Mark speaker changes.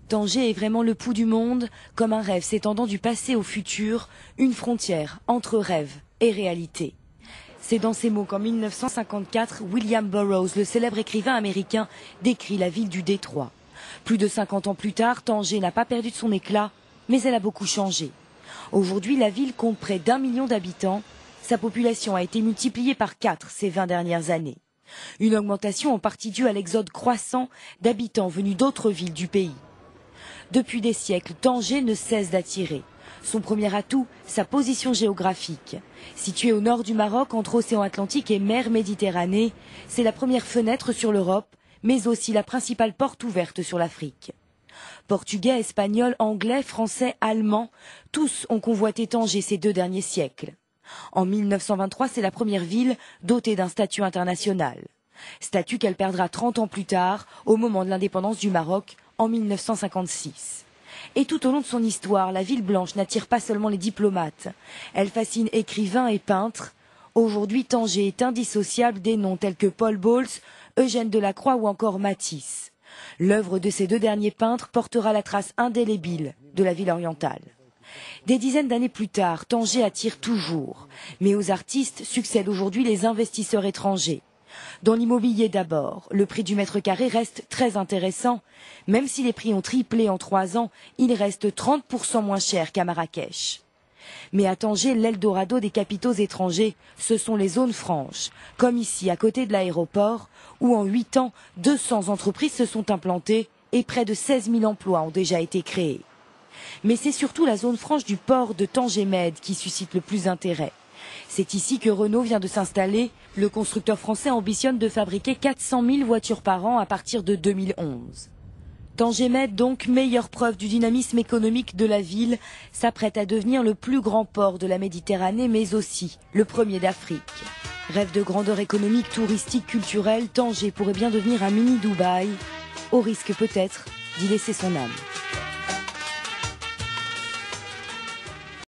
Speaker 1: Tanger est vraiment le pouls du monde, comme un rêve s'étendant du passé au futur, une frontière entre rêve et réalité. C'est dans ces mots qu'en 1954, William Burroughs, le célèbre écrivain américain, décrit la ville du Détroit. Plus de 50 ans plus tard, Tanger n'a pas perdu de son éclat, mais elle a beaucoup changé. Aujourd'hui, la ville compte près d'1 million d'habitants. Sa population a été multipliée par 4 ces 20 dernières années. Une augmentation en partie due à l'exode croissant d'habitants venus d'autres villes du pays. Depuis des siècles, Tanger ne cesse d'attirer. Son premier atout, sa position géographique. Située au nord du Maroc, entre océan Atlantique et mer Méditerranée, c'est la première fenêtre sur l'Europe, mais aussi la principale porte ouverte sur l'Afrique. Portugais, espagnols, anglais, français, allemands, tous ont convoité Tanger ces 2 derniers siècles. En 1923, c'est la première ville dotée d'un statut international. Statut qu'elle perdra 30 ans plus tard, au moment de l'indépendance du Maroc, en 1956. Et tout au long de son histoire, la ville blanche n'attire pas seulement les diplomates. Elle fascine écrivains et peintres. Aujourd'hui, Tanger est indissociable des noms tels que Paul Bowles, Eugène Delacroix ou encore Matisse. L'œuvre de ces 2 derniers peintres portera la trace indélébile de la ville orientale. Des dizaines d'années plus tard, Tanger attire toujours. Mais aux artistes succèdent aujourd'hui les investisseurs étrangers. Dans l'immobilier d'abord, le prix du mètre carré reste très intéressant. Même si les prix ont triplé en 3 ans, il reste 30% moins cher qu'à Marrakech. Mais à Tanger, l'Eldorado des capitaux étrangers, ce sont les zones franches, comme ici à côté de l'aéroport, où en 8 ans, 200 entreprises se sont implantées et près de 16 000 emplois ont déjà été créés. Mais c'est surtout la zone franche du port de Tanger-Med qui suscite le plus d'intérêt. C'est ici que Renault vient de s'installer. Le constructeur français ambitionne de fabriquer 400 000 voitures par an à partir de 2011. Tanger-Med, donc, meilleure preuve du dynamisme économique de la ville, s'apprête à devenir le plus grand port de la Méditerranée, mais aussi le premier d'Afrique. Rêve de grandeur économique, touristique, culturelle, Tanger pourrait bien devenir un mini Dubaï, au risque peut-être d'y laisser son âme.